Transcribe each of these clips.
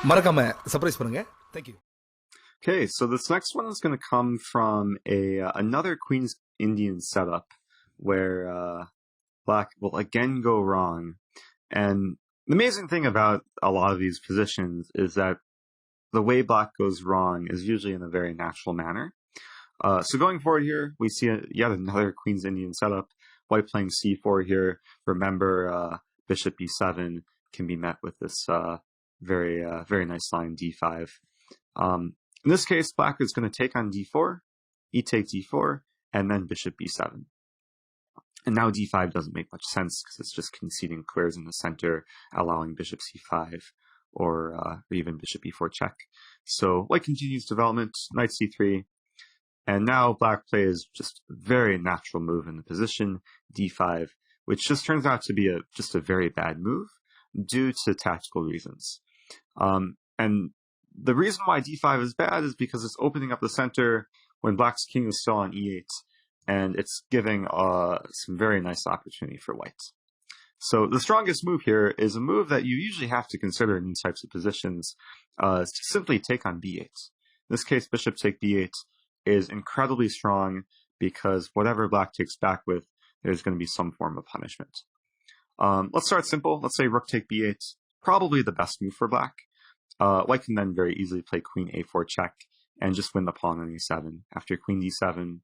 மறக்காம சர்ப்ரைஸ் பண்ணுங்க. Thank you. Okay, so this next one is going to come from another Queen's Indian setup where Black will again go wrong. And the amazing thing about a lot of these positions is that the way Black goes wrong is usually in a very natural manner. So going forward here, we see yet another Queen's Indian setup. White playing c4 here. Remember, bishop e7 can be met with this very nice line d5. In this case, Black is going to take on d4, e take d4, and then bishop b7. And now d5 doesn't make much sense because it's just conceding squares in the center, allowing bishop c5 or even bishop e4 check. So White continues development, knight c3, and now Black plays just a very natural move in the position, d5, which just turns out to be just a very bad move due to tactical reasons. And the reason why d5 is bad is because it's opening up the center when Black's king is still on e8, and it's giving some very nice opportunity for White. So the strongest move here is a move that you usually have to consider in these types of positions, is to simply take on b8. In this case, bishop take b8 is incredibly strong because whatever Black takes back with, there's going to be some form of punishment. Let's start simple. Let's say rook take b8, probably the best move for Black. White can then very easily play queen a4 check and just win the pawn on e7. After queen d7,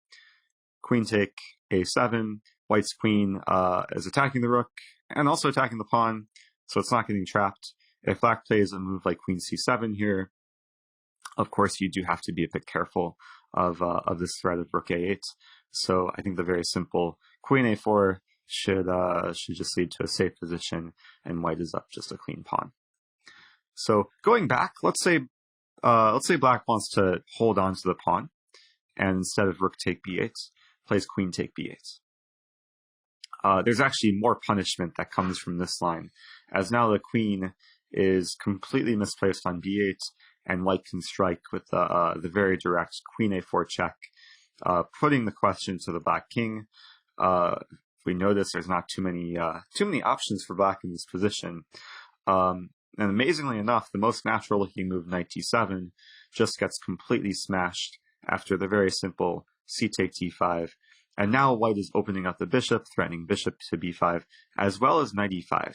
queen take a7, White's queen is attacking the rook and also attacking the pawn, so it's not getting trapped. If Black plays a move like queen c7 here, of course you do have to be a bit careful of this threat of rook a8. So I think the very simple queen a4 should just lead to a safe position, and White is up just a clean pawn. So going back, let's say Black wants to hold on to the pawn, and instead of rook take b8, plays queen take b8. There's actually more punishment that comes from this line, as now the queen is completely misplaced on b8, and White can strike with the very direct queen a4 check, putting the question to the Black king. If we notice, there's not too many options for Black in this position. And amazingly enough, the most natural looking move, knight d7, just gets completely smashed after the very simple c take d5. And now White is opening up the bishop, threatening bishop to b5, as well as knight e5.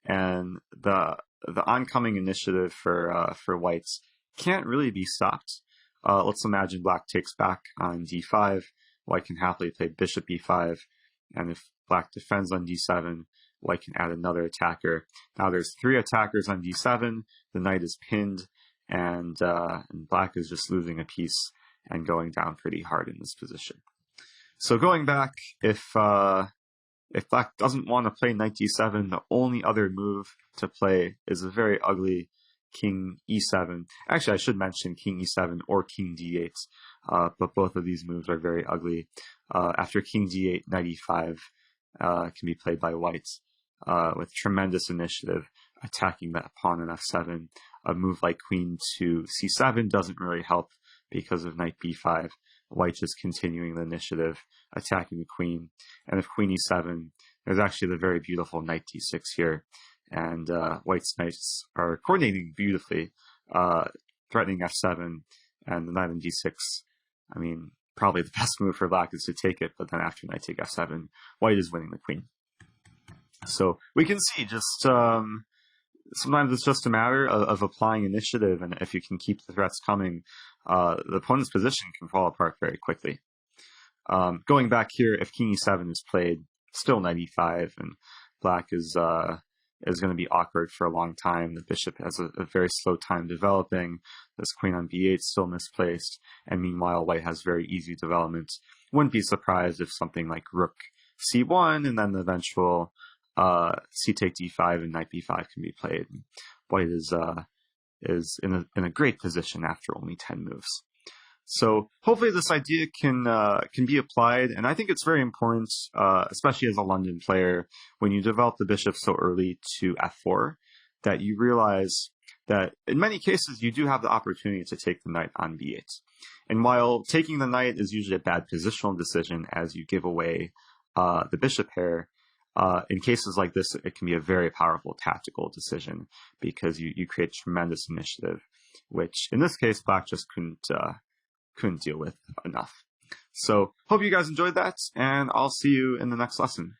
And the oncoming initiative for Whites can't really be stopped. Let's imagine Black takes back on d5. White can happily play bishop e5, and if Black defends on d7, White can add another attacker. Now there's 3 attackers on d7, the knight is pinned, and Black is just losing a piece and going down pretty hard in this position. So going back, if Black doesn't want to play knight d7, the only other move to play is a very ugly king e7. Actually, I should mention king e7 or king d8, but both of these moves are very ugly. After king d8, knight e5 can be played by White with tremendous initiative, attacking that pawn on f7. A move like queen to c7 doesn't really help because of knight b5. White just continuing the initiative, attacking the queen. And if queen e7, there's actually the very beautiful knight d6 here. And White's knights are coordinating beautifully, threatening f7 and the knight on d6. I mean, probably the best move for Black is to take it, but then after knight take f7, White is winning the queen. So we can see just sometimes it's just a matter of applying initiative, and if you can keep the threats coming, the opponent's position can fall apart very quickly. Going back here, if king e7 is played, still knight e5, and Black is going to be awkward for a long time. The bishop has a very slow time developing. This queen on b8 still misplaced, and meanwhile White has very easy development. Wouldn't be surprised if something like rook c1 and then the eventual c take d5 and knight b5 can be played. White is in a great position after only 10 moves. So hopefully this idea can be applied, and I think it's very important, especially as a London player, when you develop the bishop so early to f4, that you realize that in many cases you do have the opportunity to take the knight on b8. And while taking the knight is usually a bad positional decision as you give away the bishop pair, in cases like this, it can be a very powerful tactical decision because you create tremendous initiative, which in this case, Black just couldn't deal with enough. So hope you guys enjoyed that, and I'll see you in the next lesson.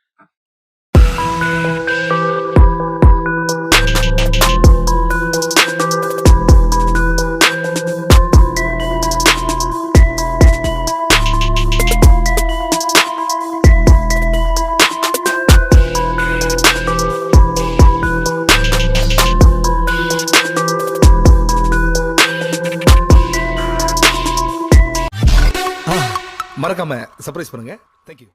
மறக்காம surprise பண்ணுங்க. Thank you.